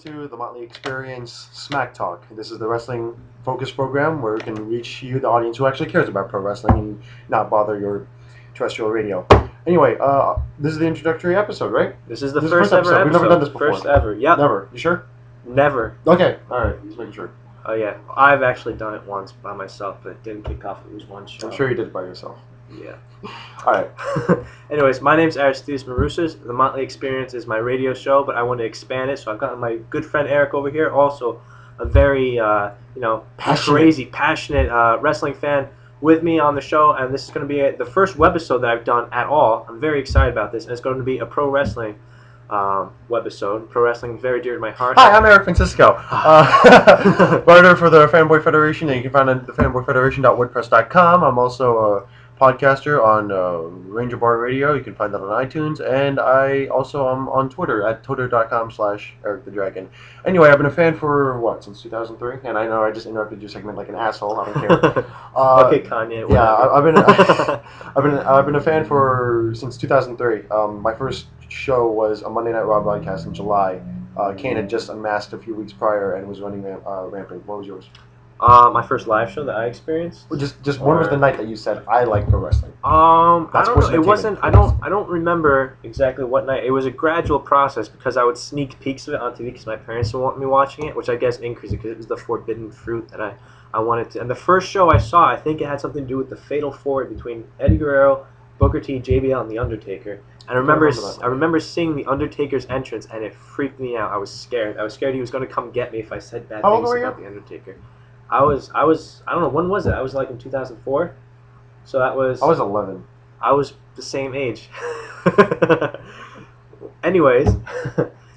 to the Motley Experience SMACKTalk. This is the wrestling focus program where we can reach you, the audience who actually cares about pro wrestling, and not bother your terrestrial radio. Anyway, this is the introductory episode, right? This is the first ever episode. We've never done this before. First ever, yep. Never. You sure? Never. Okay, alright, just making sure. Oh yeah, I've actually done it once by myself, but it didn't kick off. It was one show. I'm sure you did it by yourself. Yeah. Alright. Anyways, my name's Aristides Marusas. The Motley Experience is my radio show, but I want to expand it, so I've got my good friend Eric over here, also a very, crazy, passionate wrestling fan with me on the show, and this is going to be the first webisode that I've done at all. I'm very excited about this, and it's going to be a pro wrestling webisode. Pro wrestling is very dear to my heart. Hi, I'm Eric Francisco, writer for the Fanboy Federation, and you can find it at thefanboyfederation.wordpress.com. I'm also a podcaster on Ranger Bar Radio. You can find that on iTunes, and I also am on Twitter at twitter.com/EricTheDragon. Anyway, I've been a fan for since 2003, and I know I just interrupted your segment like an asshole. I don't care. Okay, Kanye. Whatever. Yeah, I've been a fan since 2003. My first show was a Monday Night Raw broadcast in July. Kane had just unmasked a few weeks prior and was running rampant. What was yours? My first live show that I experienced. Just when was the night that you said I like pro wrestling? I don't know. It wasn't. I don't remember exactly what night. It was a gradual process because I would sneak peeks of it on TV because my parents didn't want me watching it, which I guess increased it because it was the forbidden fruit that I wanted to. And the first show I saw, I think it had something to do with the Fatal 4 between Eddie Guerrero, Booker T, JBL, and The Undertaker. And I remember seeing The Undertaker's entrance, and it freaked me out. I was scared. I was scared he was going to come get me if I said bad things about The Undertaker. I don't know, when was it? I was like in 2004. So that was... I was 11. I was the same age. Anyways.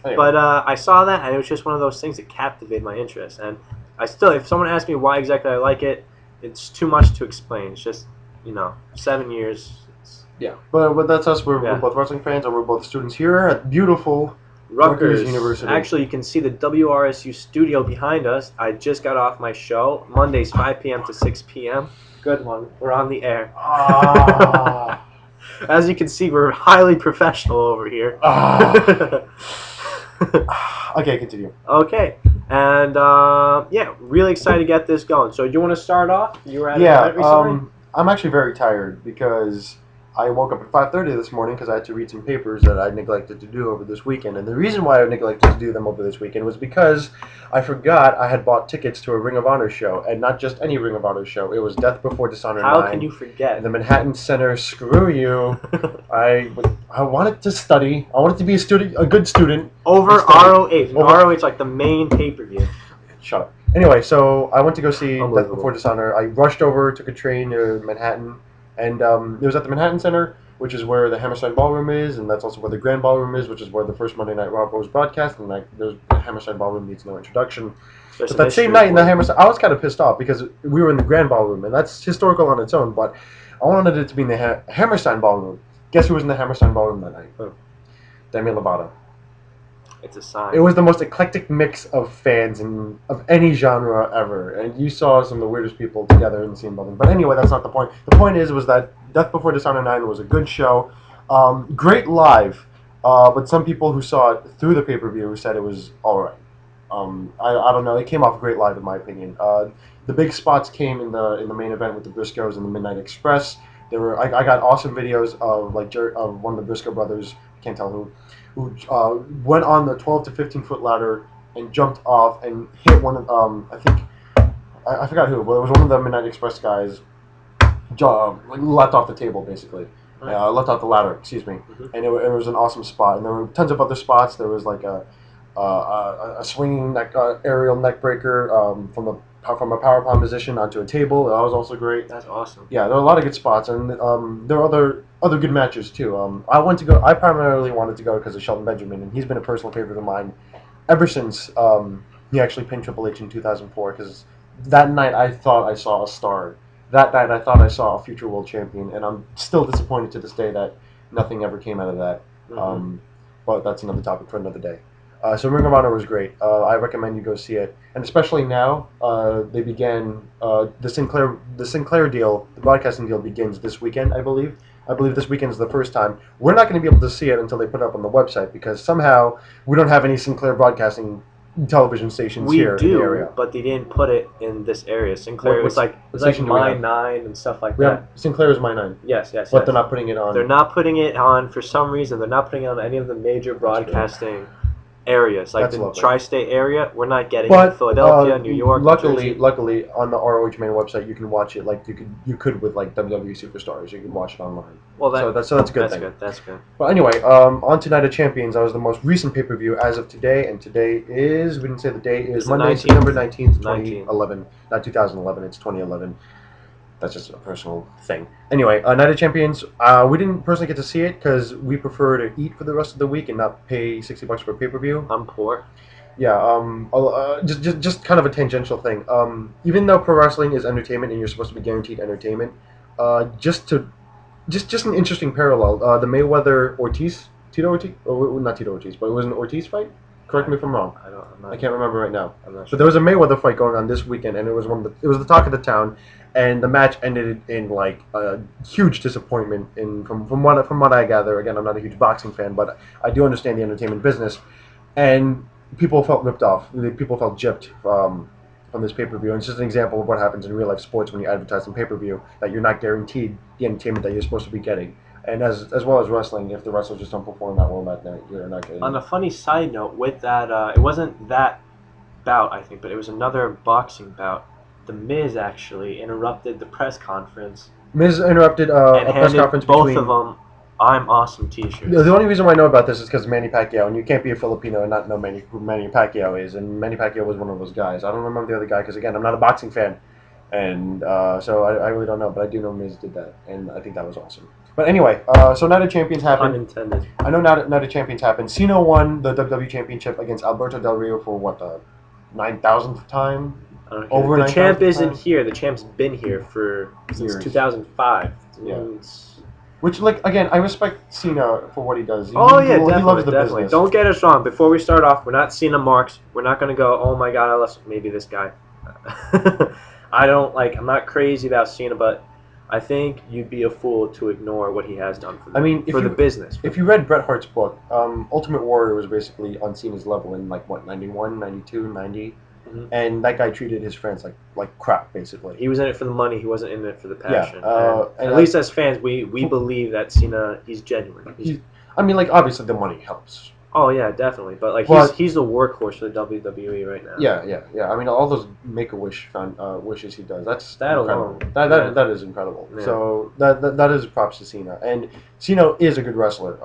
But I saw that, and it was just one of those things that captivated my interest. And if someone asks me why exactly I like it, it's too much to explain. It's just, 7 years. Yeah. But that's us. We're both wrestling fans, and we're both students here at beautiful Rutgers University. Actually, you can see the WRSU studio behind us. I just got off my show. Mondays, 5 p.m. to 6 p.m. Good one. We're on the air. As you can see, we're highly professional over here. Okay, continue. Okay. And, really excited to get this going. So, do you want to start off? You were at an event recently? I'm actually very tired because I woke up at 5:30 this morning because I had to read some papers that I neglected to do over this weekend. And the reason why I neglected to do them over this weekend was because I forgot I had bought tickets to a Ring of Honor show. And not just any Ring of Honor show. It was Death Before Dishonor 9. How can you forget? The Manhattan Center. Screw you. I wanted to study. I wanted to be a good student. Over ROH. ROH like the main pay-per-view. Shut up. Anyway, so I went to go see Death Before Dishonor. I rushed over, took a train to Manhattan. And it was at the Manhattan Center, which is where the Hammerstein Ballroom is, and that's also where the Grand Ballroom is, which is where the first Monday Night Raw was broadcast, and the Hammerstein Ballroom needs no introduction. But that same night in the Hammerstein, I was kind of pissed off because we were in the Grand Ballroom, and that's historical on its own, but I wanted it to be in the Hammerstein Ballroom. Guess who was in the Hammerstein Ballroom that night? Who? Demi Lovato. It's a sign. It was the most eclectic mix of fans of any genre ever, and you saw some of the weirdest people together in the same building. But anyway, that's not the point. The point was that Death Before Dishonor 9 was a good show, great live, but some people who saw it through the pay-per-view said it was all right. I don't know. It came off great live, in my opinion. The big spots came in the main event with the Briscoes and the Midnight Express. I got awesome videos of of one of the Briscoe brothers. Can't tell who went on the 12 to 15 foot ladder and jumped off and hit one of I forgot who, but it was one of the Midnight Express guys. Leapt off the table basically, leapt off the ladder. Excuse me, and it was an awesome spot. And there were tons of other spots. There was like a swinging aerial neck breaker from a power palm position onto a table. That was also great. That's awesome. Yeah, there were a lot of good spots, and there were other good matches too. I primarily wanted to go because of Shelton Benjamin, and he's been a personal favorite of mine ever since he actually pinned Triple H in 2004. Because that night I thought I saw a star. That night I thought I saw a future world champion, and I'm still disappointed to this day that nothing ever came out of that. But that's another topic for another day. So Ring of Honor was great. I recommend you go see it, and especially now they began the Sinclair deal. The broadcasting deal begins this weekend, I believe. I believe this weekend is the first time. We're not going to be able to see it until they put it up on the website because somehow we don't have any Sinclair broadcasting television stations We here in the area. do, but they didn't put it in this area. Sinclair, What it's like station do we My have? 9 and stuff like We that. have Sinclair is My 9. Yes, yes, But yes. they're not putting it on. They're not putting it on for some reason. They're not putting it on any of the major broadcasting areas, like That's the lovely. tri-state area. We're not getting But it in Philadelphia, New York, New Jersey. luckily, on the ROH main website, you can watch it like you could with like WWE Superstars. You can watch it online. Well, that's a good thing. That's good. But anyway, on to Night of Champions. That was the most recent pay-per-view as of today, and today is, we didn't say the date, is Monday, 19th. September 19th, 2011. Not 2011, it's 2011. That's just a personal thing. Anyway, Night of Champions, we didn't personally get to see it because we prefer to eat for the rest of the week and not pay $60 for a pay-per-view. I'm poor. Yeah, just kind of a tangential thing. Even though pro wrestling is entertainment and you're supposed to be guaranteed entertainment, just an interesting parallel. The Mayweather Tito Ortiz, not Tito Ortiz, but it was an Ortiz fight. Correct me if I'm wrong. I can't remember right now. I'm not sure. But there was a Mayweather fight going on this weekend, and it was the talk of the town, and the match ended in like a huge disappointment. From what I gather, again, I'm not a huge boxing fan, but I do understand the entertainment business, and people felt ripped off. People felt gypped from this pay-per-view. And it's just an example of what happens in real-life sports when you advertise on pay-per-view, that you're not guaranteed the entertainment that you're supposed to be getting. And as well as wrestling, if the wrestlers just don't perform that well that night, you're not getting. On a funny side note, with that, it wasn't that bout, I think, but it was another boxing bout. The Miz actually interrupted the press conference. Miz interrupted and a press conference both between... of them I'm Awesome t-shirts. The only reason why I know about this is because of Manny Pacquiao, and you can't be a Filipino and not know who Manny Pacquiao is, and Manny Pacquiao was one of those guys. I don't remember the other guy because, again, I'm not a boxing fan, and so I really don't know, but I do know Miz did that, and I think that was awesome. But anyway, so Night of Champions happened. Unintended. I know Night of Champions happened. Cena won the WWE Championship against Alberto Del Rio for, what, the 9,000th time? Over the champ isn't here. The champ's been here since 2005. Yeah. Which, like, again, I respect Cena for what he does. He loves the definitely. Business. Don't get us wrong. Before we start off, we're not Cena marks. We're not going to go, oh my God, I love maybe this guy. I'm not crazy about Cena, but I think you'd be a fool to ignore what he has done for the business. If you read Bret Hart's book, Ultimate Warrior was basically on Cena's level in, 91, 92, 90. Mm-hmm. And that guy treated his fans like crap, basically. He was in it for the money. He wasn't in it for the passion. Yeah, and at least as fans, we believe that Cena, he's genuine. Obviously the money helps. Oh yeah, definitely. But he's the workhorse for the WWE right now. Yeah. All those Make-A-Wish wishes he does. That incredible. Alone. That is incredible. Yeah. So that is props to Cena, and Cena is a good wrestler.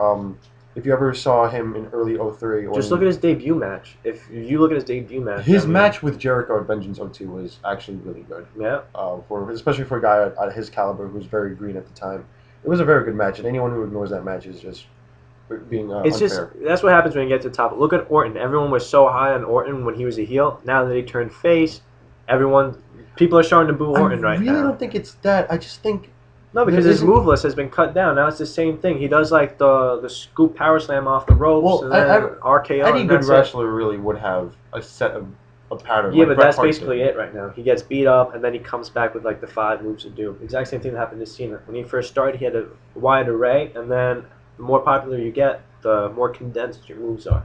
If you ever saw him in early 03... Just look at his debut match. If you look at his debut match... His match with Jericho at Vengeance 02 was actually really good. Yeah. Especially for a guy at his caliber who was very green at the time. It was a very good match, and anyone who ignores that match is just being unfair. That's what happens when you get to the top. Look at Orton. Everyone was so high on Orton when he was a heel. Now that he turned face, people are starting to boo Orton right now. I really don't think it's that. I just think... No, because his move list has been cut down. Now it's the same thing. He does the scoop power slam off the ropes and then RKO. Any good wrestler really would have a set of a pattern. Yeah, but that's basically it right now. He gets beat up and then he comes back with the 5 moves to do. Exact same thing that happened to Cena. When he first started, he had a wide array, and then the more popular you get, the more condensed your moves are.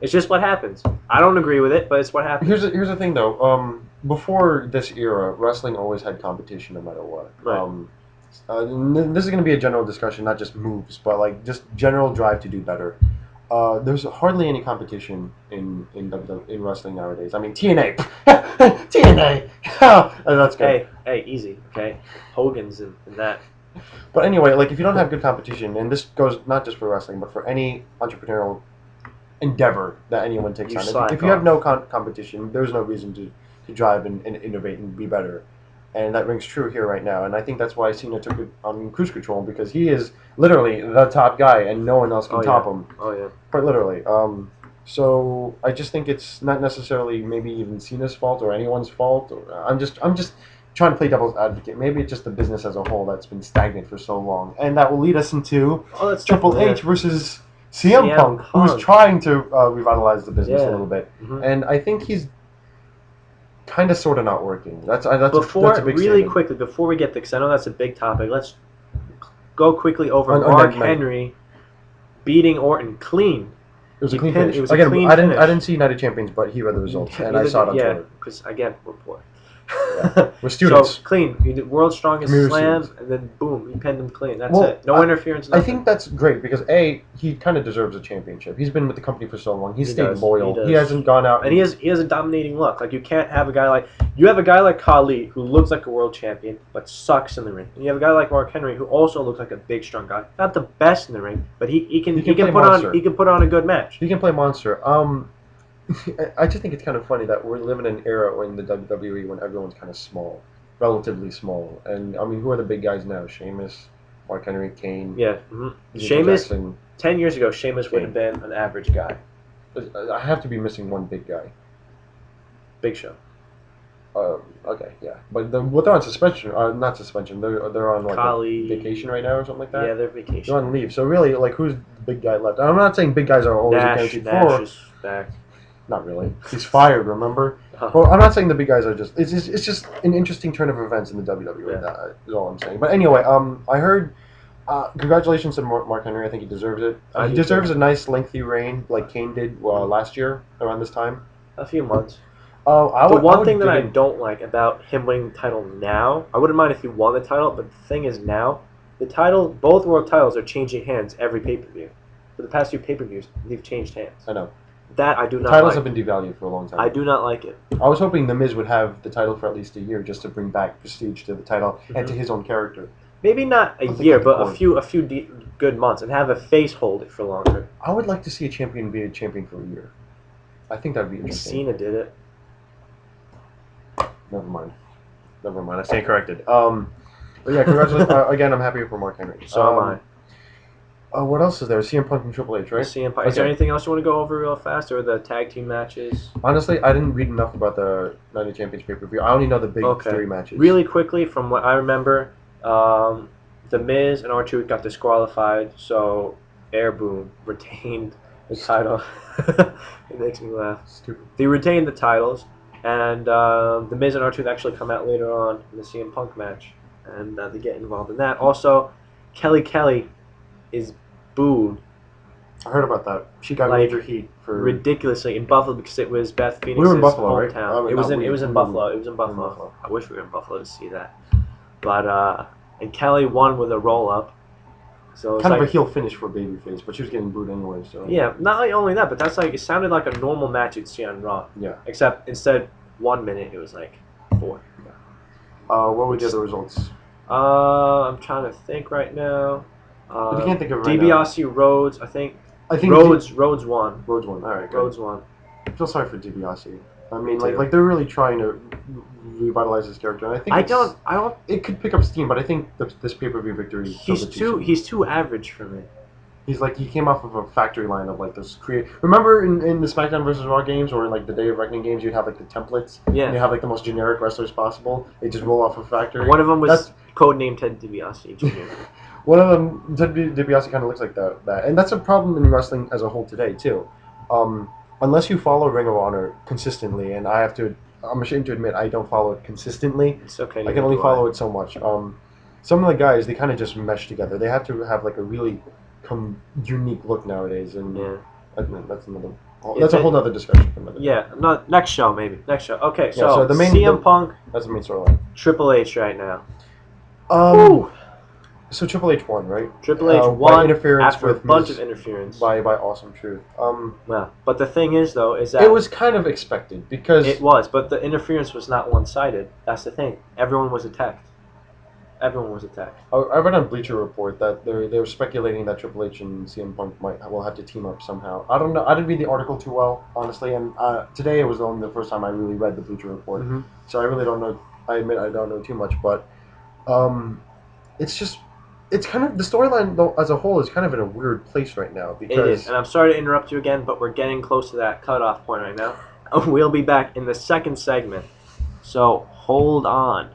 It's just what happens. I don't agree with it, but it's what happens. Here's the thing, though. Before this era, wrestling always had competition no matter what. Right. This is going to be a general discussion, not just moves, but just general drive to do better. There's hardly any competition in wrestling nowadays. I mean, TNA, TNA. That's good. Hey, easy, okay. Hogan's in that. But anyway, if you don't have good competition, and this goes not just for wrestling, but for any entrepreneurial endeavor that anyone takes on. If you have no competition, there's no reason to drive and innovate and be better. And that rings true here right now. And I think that's why Cena took it on cruise control, because he is literally the top guy and no one else can top him. Oh, yeah. Quite literally. So I just think it's not necessarily maybe even Cena's fault or anyone's fault. I'm just trying to play devil's advocate. Maybe it's just the business as a whole that's been stagnant for so long. And that will lead us into Triple H versus CM Punk, who's trying to revitalize the business a little bit. Mm-hmm. And I think he's kind of sort of not working. That's a big quickly, before we get there, because I know that's a big topic, let's go quickly over Mark Henry beating Orton clean. It was a clean It finish. was a Again, clean I finish. didn't see United Champions, but he read the results, and I saw it on Twitter. Because again, we're poor. Yeah. We're students. So clean. He did world's strongest Community slam, students. and then boom, he pinned him clean. That's it. No interference. Nothing. I think that's great because he kind of deserves a championship. He's been with the company for so long. He stayed loyal. He hasn't gone out. And he has a dominating look. Like you can't have a guy like Khali who looks like a world champion but sucks in the ring. And you have a guy like Mark Henry who also looks like a big strong guy. Not the best in the ring, but he can put on a good match. He can play monster. I just think it's kind of funny that we're living in an era in the WWE when everyone's kind of small, relatively small. And I mean, who are the big guys now? Sheamus, Mark Henry, Kane. Yeah, Sheamus. 10 years ago, Sheamus would have been an average guy. I have to be missing one big guy. Big Show. Okay, yeah, but they're on suspension. Not suspension. They're on vacation right now or something like that. Yeah, they're vacation. They're on leave. So really, who's the big guy left? And I'm not saying big guys are always guaranteed. Nash is back. Not really. He's fired. Remember? Well, I'm not saying the big guys are just. It's just an interesting turn of events in the WWE. Yeah. That is all I'm saying. But anyway, I heard. Congratulations to Mark Henry. I think he deserves it. He deserves a nice lengthy reign like Kane did last year around this time. A few months. The one thing that I don't like about him winning the title now, I wouldn't mind if he won the title, but the thing is now, both world titles are changing hands every pay-per-view. For the past few pay-per-views, they've changed hands. I know. That I do not like. Titles have been devalued for a long time. I do not like it. I was hoping The Miz would have the title for at least a year just to bring back prestige to the title and to his own character. Maybe not a year, but a few good months, and have a face hold it for longer. I would like to see a champion be a champion for a year. I think that would be interesting. Cena did it. Never mind. I stand corrected. But yeah, congratulations. Again, I'm happy for Mark Henry. So am I. What else is there? CM Punk and Triple H, right? CM Punk. Is there anything else you want to go over real fast, or the tag team matches? Honestly, I didn't read enough about the 90 Championship pay-per-view. I only know the big three matches. Really quickly, from what I remember, The Miz and R-Truth got disqualified, so Air Boom retained the title. It makes me laugh. Stupid. They retained the titles, and The Miz and R-Truth actually come out later on in the CM Punk match, and they get involved in that. Also, Kelly is booed. I heard about that. She got major heat for ridiculously in Buffalo because it was Beth Phoenix's we were in Buffalo, hometown. Right? It was in Buffalo. I wish we were in Buffalo to see that. But and Kelly won with a roll up. So kind of a heel finish for babyface, but she was getting booed anyway. So yeah, not only that, but that's it sounded like a normal match you'd see on Raw. Yeah. Except instead 1 minute it was like 4. Yeah. What were the other results? I'm trying to think right now. If you can't think of it right DiBiase Rhodes, I think Rhodes won. Rhodes won. All right, good. Rhodes won. I feel sorry for DiBiase. I mean, like they're really trying to revitalize his character, and I think I don't. It could pick up steam, but I think this pay-per-view victory. He's too average for me. He's like he came off of a factory line of like this Remember in the SmackDown vs. Raw games or in like the Day of Reckoning games, you'd have like the templates. Yeah. And you have like the most generic wrestlers possible. They just roll off a factory. One of them was codenamed Ted DiBiase Jr. One of them, Ted DiBiase, kind of looks like that, and that's a problem in wrestling as a whole today too. Unless you follow Ring of Honor consistently, and I'm ashamed to admit I don't follow it consistently. It's okay. I can only follow it so much. Some of the guys, they kind of just mesh together. They have to have like a really unique look nowadays, and that's another. That's a whole other discussion for another. Yeah, next show maybe. Next show. Okay, so the main CM Punk. That's the main storyline. Triple H right now. So Triple H won, right? Triple H won interference after a bunch of interference by Awesome Truth. Yeah, but the thing is though, is that it was kind of expected because it was, but the interference was not one-sided. That's the thing. Everyone was attacked. I read on Bleacher Report that they were speculating that Triple H and CM Punk will have to team up somehow. I don't know. I didn't read the article too well, honestly, and today it was only the first time I really read the Bleacher Report, so I really don't know. I admit I don't know too much, but it's kind of the storyline though as a whole is kind of in a weird place right now because it is. And I'm sorry to interrupt you again, but we're getting close to that cutoff point right now. We'll be back in the second segment, so hold on.